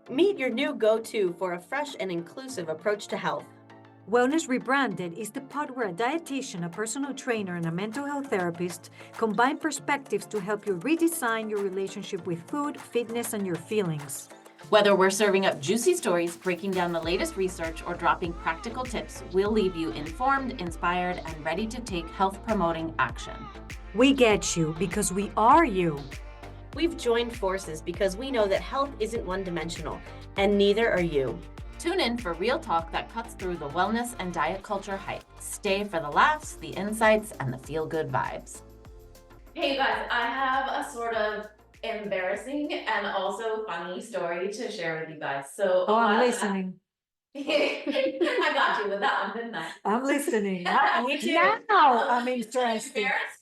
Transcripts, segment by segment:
Meet your new go-to for a fresh and inclusive approach to health. Wellness Rebranded is the pod where a dietitian, a personal trainer, and a mental health therapist combine perspectives to help you redesign your relationship with food, fitness, and your feelings. Whether we're serving up juicy stories, breaking down the latest research, or dropping practical tips, we'll leave you informed, inspired, and ready to take health-promoting action. We get you because we are you. We've joined forces because we know that health isn't one-dimensional, and neither are you. Tune in for real talk that cuts through the wellness and diet culture hype. Stay for the laughs, the insights, and the feel-good vibes. Hey guys, I have a sort of embarrassing and also funny story to share with you guys. So, I'm listening. I got you with that one, didn't I? I'm listening. Me too. Now I'm interested. Embarrassed?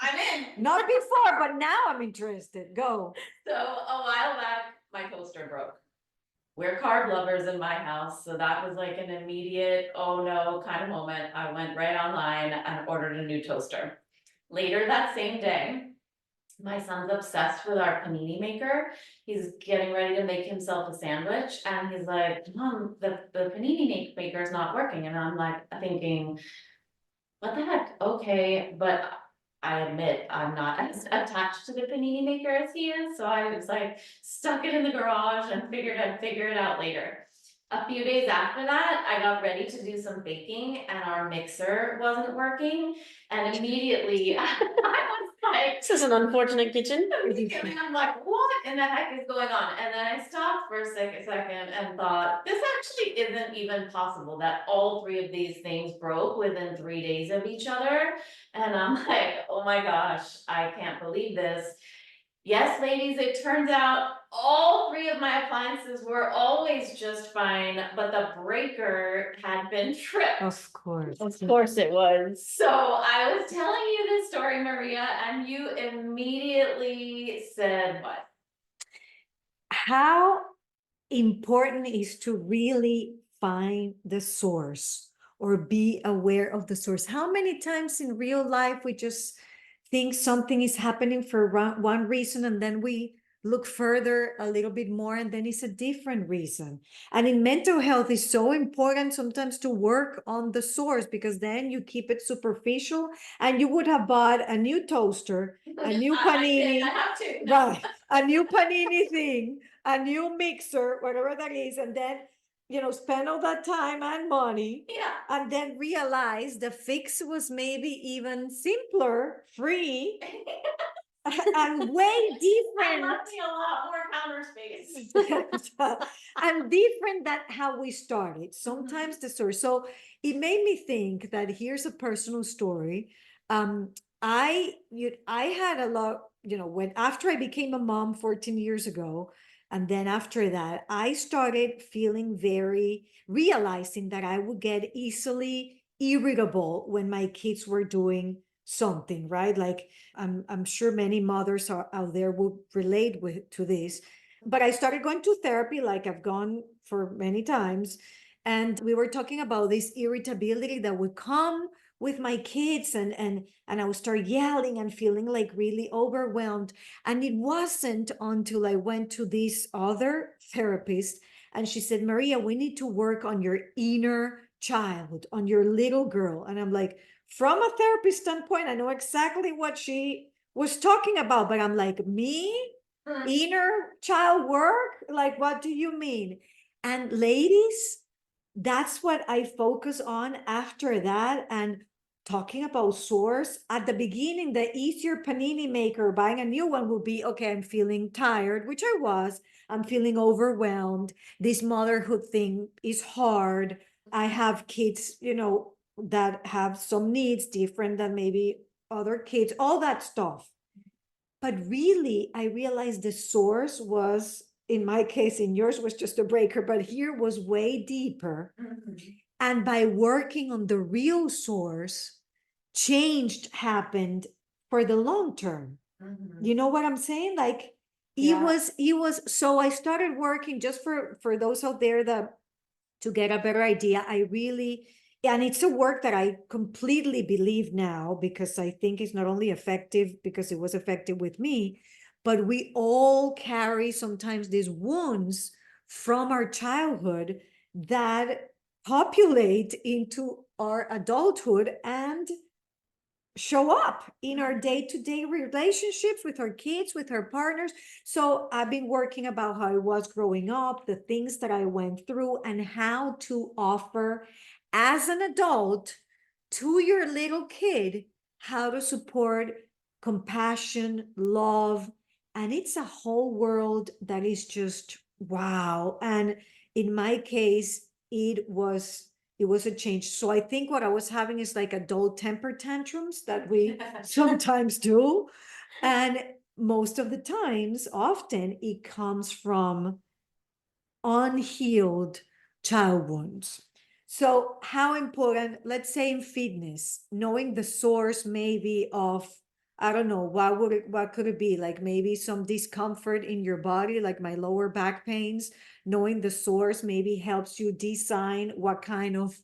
I'm in. Not before, but now I'm interested. Go. So a while back, my toaster broke. We're carb lovers in my house, so that was like an immediate, oh no kind of moment. I went right online and ordered a new toaster. Later that same day, my son's obsessed with our panini maker. He's getting ready to make himself a sandwich and he's like, Mom, the panini maker is not working. And I'm like thinking, what the heck? Okay, but I admit I'm not as attached to the panini maker as he is, so I was like stuck it in the garage and figured I'd figure it out later. A few days after that, I got ready to do some baking and our mixer wasn't working, and immediately I was like, This is an unfortunate kitchen. and I'm like, what in the heck is going on? And then I stopped for a second and thought, this actually isn't even possible that all three of these things broke within 3 days of each other. And I'm like, oh my gosh, I can't believe this. Yes, ladies, it turns out all three of my appliances were always just fine, but the breaker had been tripped. Of course. Of course it was. So I was telling you this story, Maria, and you immediately said what? How important is to really find the source or be aware of the source? How many times in real life we just think something is happening for one reason and then we look further a little bit more and then it's a different reason. And in mental health, it's so important sometimes to work on the source because then you keep it superficial and you would have bought a new toaster, a new panini, I have to. right, a new panini thing, a new mixer, whatever that is, and then spend all that time and money, Yeah. and then realize the fix was maybe even simpler, free, and way I different. left me a lot more counter space. And different than how we started. Sometimes the story. So it made me think that here's a personal story. I had a lot, when after I became a mom 14 years ago, and then after that, I started realizing that I would get easily irritable when my kids were doing something, right? Like I'm sure many mothers out there will relate to this. But I started going to therapy like I've gone for many times. And we were talking about this irritability that would come with my kids and I would start yelling and feeling like really overwhelmed. And it wasn't until I went to this other therapist and she said, Maria, we need to work on your inner child, on your little girl. And I'm like, from a therapist standpoint, I know exactly what she was talking about, but I'm like, me? Inner child work? Like, what do you mean? And ladies, that's what I focus on after that. And talking about source, at the beginning, the easier panini maker, buying a new one will be, okay, I'm feeling tired, which I was. I'm feeling overwhelmed. This motherhood thing is hard. I have kids, that have some needs different than maybe other kids, all that stuff. But really, I realized the source was, in my case, in yours was just a breaker, but here was way deeper. And by working on the real source, change happened for the long term. You know what I'm saying? Like it was, so I started working just for those out there that to get a better idea. And it's a work that I completely believe now because I think it's not only effective because it was effective with me, but we all carry sometimes these wounds from our childhood that populate into our adulthood and show up in our day-to-day relationships with our kids, with our partners. So I've been working about how I was growing up, the things that I went through, and how to offer as an adult to your little kid how to support compassion, love, and it's a whole world that is just wow. And in my case, it was a change. So I think what I was having is like adult temper tantrums that we sometimes do. And most of the times, often it comes from unhealed child wounds. So how important, let's say in fitness, knowing the source maybe of, I don't know, what could it be? Like maybe some discomfort in your body, like my lower back pains, knowing the source maybe helps you design what kind of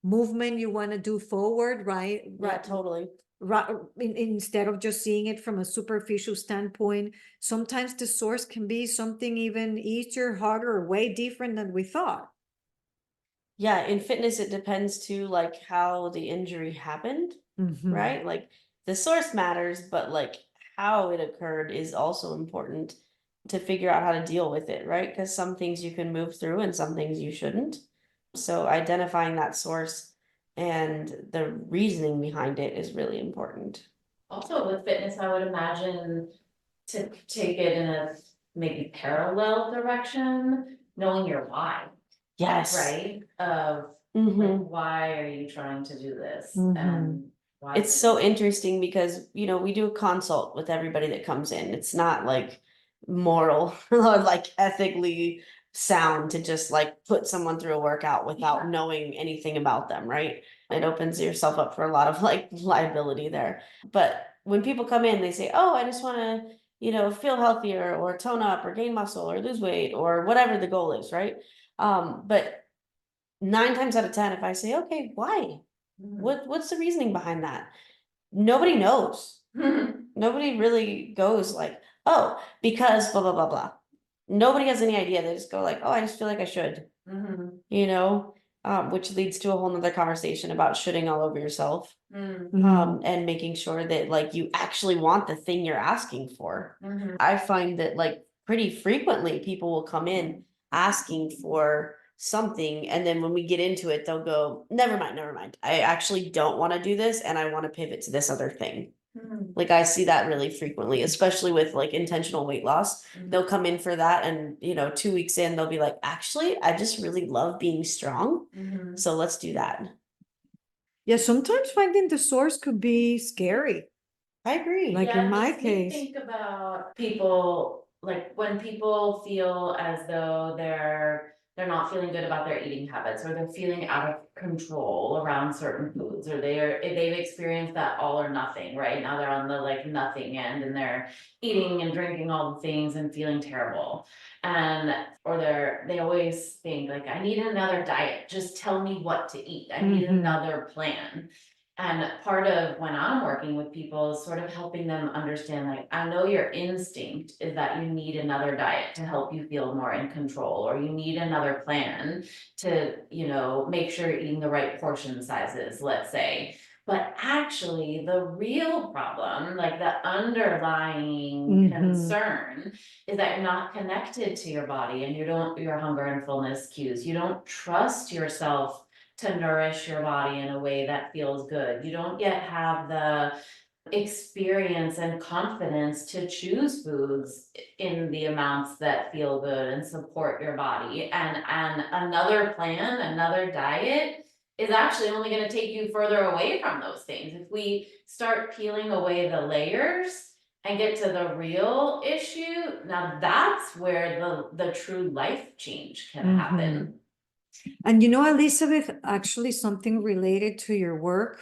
movement you want to do forward, right? Yeah, totally. Right, instead of just seeing it from a superficial standpoint, sometimes the source can be something even easier, harder, or way different than we thought. Yeah, in fitness, it depends too, like how the injury happened, right? Like the source matters, but like how it occurred is also important to figure out how to deal with it, right? Because some things you can move through and some things you shouldn't. So identifying that source and the reasoning behind it is really important. Also with fitness, I would imagine to take it in a maybe parallel direction, knowing your why, Yes. right? Of Mhm. like, why are you trying to do this? And why? It's so interesting because, you know, we do a consult with everybody that comes in. It's not like moral or like ethically sound to just like put someone through a workout without knowing anything about them, right? It opens yourself up for a lot of like liability there. But when people come in, they say, "Oh, I just want to, you know, feel healthier or tone up or gain muscle or lose weight or whatever the goal is," right? But 9 times out of 10, if I say, "Okay, why? What's the reasoning behind that?" Nobody knows. Nobody really goes like, "Oh, because blah blah blah blah." Nobody has any idea. They just go like, "Oh, I just feel like I should," you know, which leads to a whole nother conversation about shoulding all over yourself, and making sure that like you actually want the thing you're asking for. I find that like pretty frequently people will come in asking for something, and then when we get into it, they'll go, never mind. I actually don't want to do this, and I want to pivot to this other thing. Like I see that really frequently, especially with like intentional weight loss. They'll come in for that, and you know, 2 weeks in, they'll be like, actually, I just really love being strong. So let's do that. Yeah, sometimes finding the source could be scary. I agree. Like Yeah, in it my makes me case. think about people, like when people feel as though they're not feeling good about their eating habits, or they're feeling out of control around certain foods, or if they've experienced that all or nothing, right? Now they're on the like nothing end and they're eating and drinking all the things and feeling terrible. And or they always think like, I need another diet, just tell me what to eat. I need another plan. And part of when I'm working with people is sort of helping them understand, like, I know your instinct is that you need another diet to help you feel more in control, or you need another plan to, you know, make sure you're eating the right portion sizes, let's say. But actually, the real problem, like the underlying concern, is that you're not connected to your body and your hunger and fullness cues. You don't trust yourself to nourish your body in a way that feels good. You don't yet have the experience and confidence to choose foods in the amounts that feel good and support your body. And another plan, another diet is actually only going to take you further away from those things. If we start peeling away the layers and get to the real issue, now that's where the true life change can happen. And you know, Elizabeth, actually something related to your work,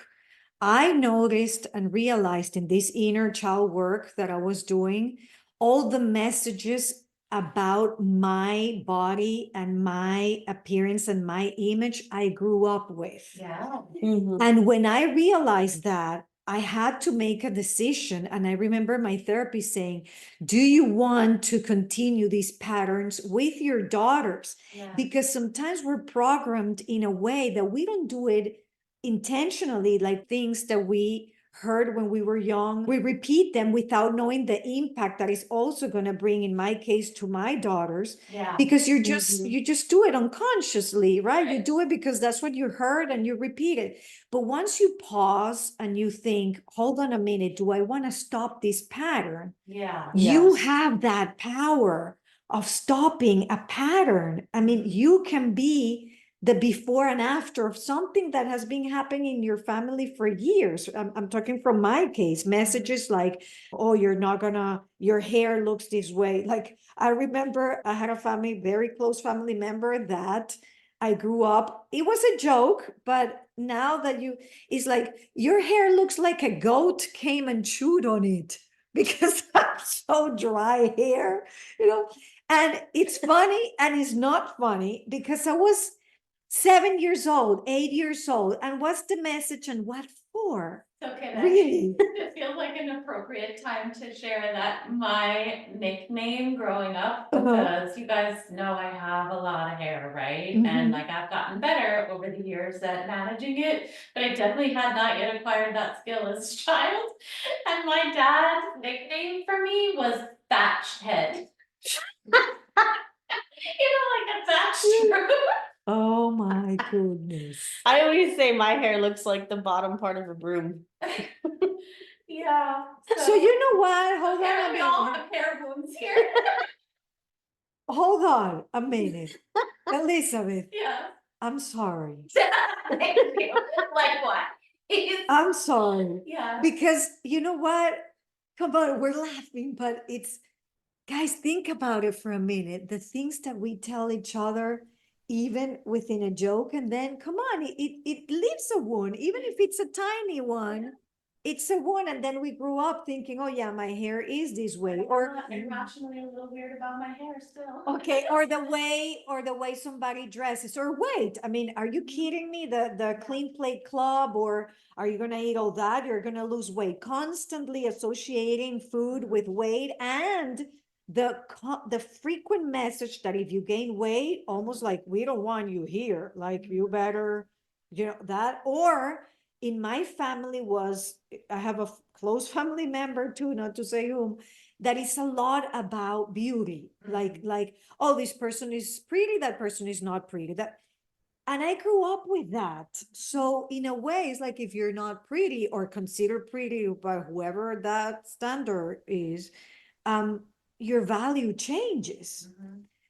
I noticed and realized in this inner child work that I was doing, all the messages about my body and my appearance and my image I grew up with. Yeah. And when I realized that, I had to make a decision. And I remember my therapist saying, do you want to continue these patterns with your daughters? Yeah. Because sometimes we're programmed in a way that we don't do it intentionally, like things that we heard when we were young. We repeat them without knowing the impact that is also going to bring, in my case, to my daughters. Yeah. Because you just do it unconsciously, right? You Right. do it because that's what you heard and you repeat it. But once you pause and you think, hold on a minute, do I want to stop this pattern? Yeah. You Yes. have that power of stopping a pattern. I mean, you can be the before and after of something that has been happening in your family for years. I'm talking from my case, messages like, oh, you're not gonna, your hair looks this way. Like, I remember I had a family, very close family member that I grew up, it was a joke, but now that it's like, your hair looks like a goat came and chewed on it because I'm so dry hair, you know. And it's funny and it's not funny because I was 7 years old, 8 years old. And what's the message and what for? So can Really? it feels like an appropriate time to share that my nickname growing up, because you guys know I have a lot of hair, right? And Mhm. like I've gotten better over the years at managing it, but I definitely had not yet acquired that skill as a child. And my dad's nickname for me was Thatched Head. Like a thatched roof. Oh my goodness. I always say my hair looks like the bottom part of a broom. Yeah. So you know what? Hold on a Apparently we all minute. have hair wounds here. Hold on a minute. Elizabeth, Yeah. I'm sorry. Thank you. Like what? I'm sorry. Yeah. Because you know what? Come on, we're laughing, but it's, guys, think about it for a minute. The things that we tell each other, even within a joke, and then come on, it leaves a wound, even if it's a tiny one. It's a wound, and then we grew up thinking, oh yeah, my hair is this way, or I'm irrationally a little weird about my hair still. okay, or the way somebody dresses, or wait, I mean, are you kidding me? The clean plate club, or are you gonna eat all that? You're gonna lose weight. Constantly associating food with weight, and the frequent message that if you gain weight, almost like we don't want you here, like you better, you know, that. Or in my family was, I have a close family member too, not to say whom, that is a lot about beauty, like, oh, this person is pretty, that person is not pretty, that. And I grew up with that. So in a way, it's like if you're not pretty or considered pretty by whoever that standard is, um, your value changes.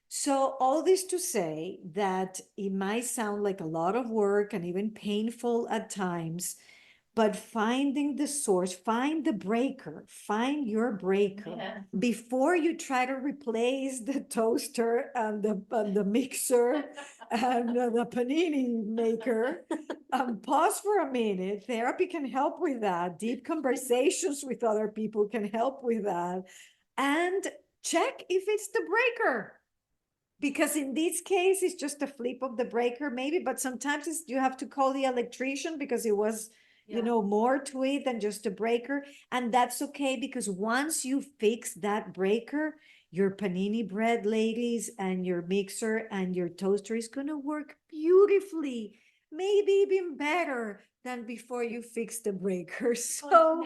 So all this to say that it might sound like a lot of work and even painful at times, but finding the source, find the breaker, find your breaker. Yeah. Before you try to replace the toaster and the mixer and the panini maker, pause for a minute. Therapy can help with that. Deep conversations with other people can help with that. And check if it's the breaker. Because in this case, it's just a flip of the breaker, maybe, but sometimes you have to call the electrician because it was, you know, more to it than just a breaker. And that's okay, because once you fix that breaker, your panini bread, ladies, and your mixer and your toaster is going to work beautifully, maybe even better than before you fix the breaker. So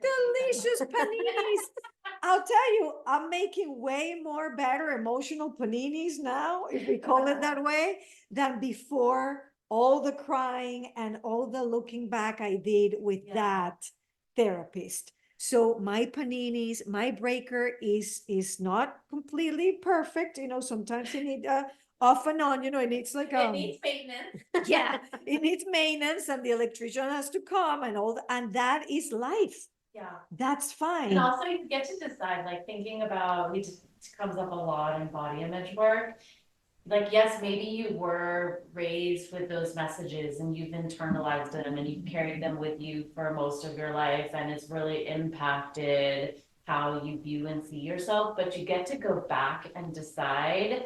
delicious paninis. I'll tell you, I'm making way more better emotional paninis now, if we call it that way, than before all the crying and all the looking back I did with that therapist. So my paninis, my breaker is not completely perfect. You know, sometimes you need off and on, you know, it needs like It needs maintenance. yeah, it needs maintenance, and the electrician has to come and all that, and that is life. Yeah. That's fine. And also you get to decide, like thinking about, it just comes up a lot in body image work. Like, yes, maybe you were raised with those messages and you've internalized them and you've carried them with you for most of your life, and it's really impacted how you view and see yourself, but you get to go back and decide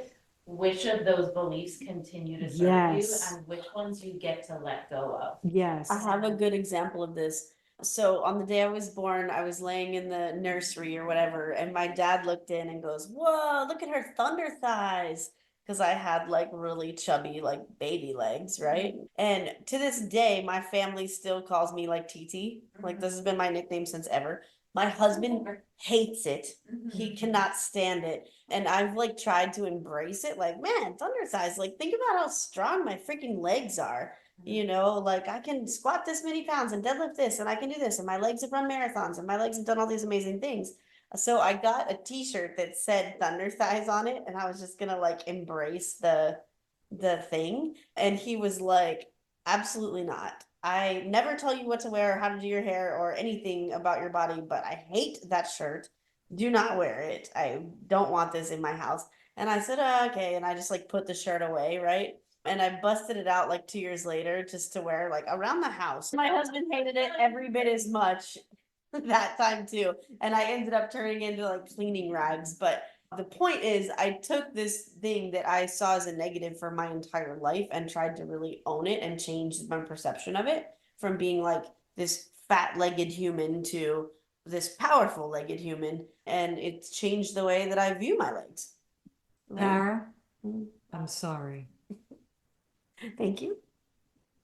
which of those beliefs continue to serve Yes. you and which ones you get to let go of. Yes. I have a good example of this. So on the day I was born, I was laying in the nursery or whatever, and my dad looked in and goes, "Whoa, look at her thunder thighs." Because I had like really chubby, like baby legs, right? And to this day, my family still calls me like TT. Like this has been my nickname since ever. My husband hates it. He cannot stand it. And I've like tried to embrace it. Like, man, thunder thighs, like think about how strong my freaking legs are. You know, like I can squat this many pounds and deadlift this, and I can do this, and my legs have run marathons, and my legs have done all these amazing things. So I got a t-shirt that said Thunder Thighs on it, and I was just gonna like embrace the thing. And he was like, absolutely not. I never tell you what to wear, or how to do your hair, or anything about your body, but I hate that shirt. Do not wear it. I don't want this in my house. And I said, okay. And I just like put the shirt away, right? And I busted it out like 2 years later just to wear like around the house. My husband hated it every bit as much that time too. And I ended up turning into like cleaning rags. But the point is, I took this thing that I saw as a negative for my entire life and tried to really own it and change my perception of it from being like this fat-legged human to this powerful legged human. And it's changed the way that I view my legs. Tara, Mm. I'm sorry. Thank you.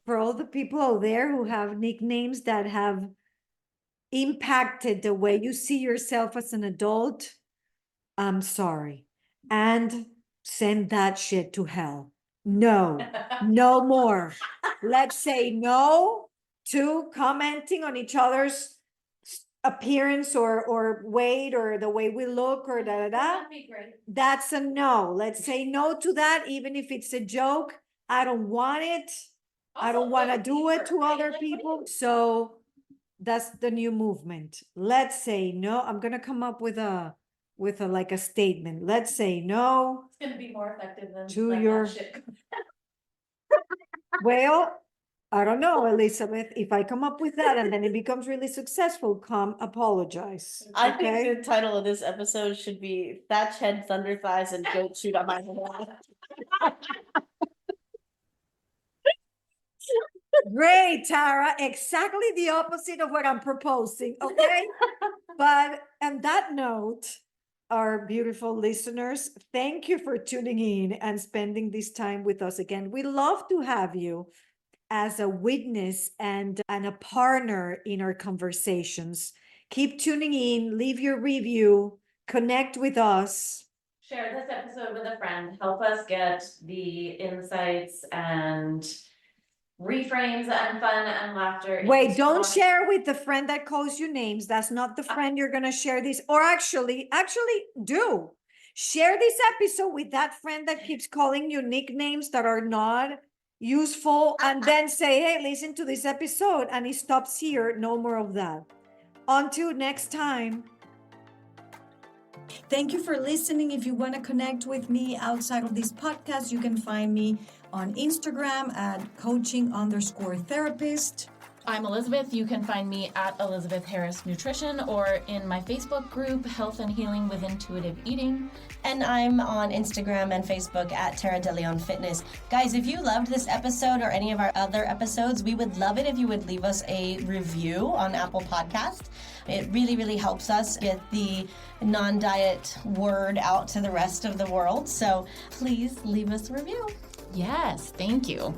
For all the people out there who have nicknames that have impacted the way you see yourself as an adult, I'm sorry. And send that shit to hell. No, no more. Let's say no to commenting on each other's appearance or weight or the way we look or da da da. That'd be great. That's a no. Let's say no to that, even if it's a joke. I don't want it. I don't want to do it to other people. So that's the new movement. Let's say no. I'm gonna come up with a like a statement. Let's say no. It's gonna be more effective than To letting your- that shit. Well, I don't know, Elizabeth. If I come up with that and then it becomes really successful, come apologize. I Okay? think the title of this episode should be Thatch Head, Thunder Thighs, and Goat Shoot on My Head. Great, Tara. Exactly the opposite of what I'm proposing. Okay. But on that note, our beautiful listeners, thank you for tuning in and spending this time with us again. We love to have you as a witness and a partner in our conversations. Keep tuning in, leave your review, connect with us. Share this episode with a friend, help us get the insights and reframes and fun and laughter. Wait, into don't our- share with the friend that calls you names. That's not the friend you're gonna share this, or actually do. Share this episode with that friend that keeps calling you nicknames that are not useful, and then say, hey, listen to this episode, and it stops here. No more of that. Until next time. Thank you for listening. If you want to connect with me outside of this podcast, you can find me on Instagram at coaching_therapist. I'm Elizabeth. You can find me at Elizabeth Harris Nutrition or in my Facebook group, Health and Healing with Intuitive Eating. And I'm on Instagram and Facebook at Tara De Leon Fitness. Guys, if you loved this episode or any of our other episodes, we would love it if you would leave us a review on Apple Podcast. It really, really helps us get the non-diet word out to the rest of the world. So please leave us a review. Yes, thank you.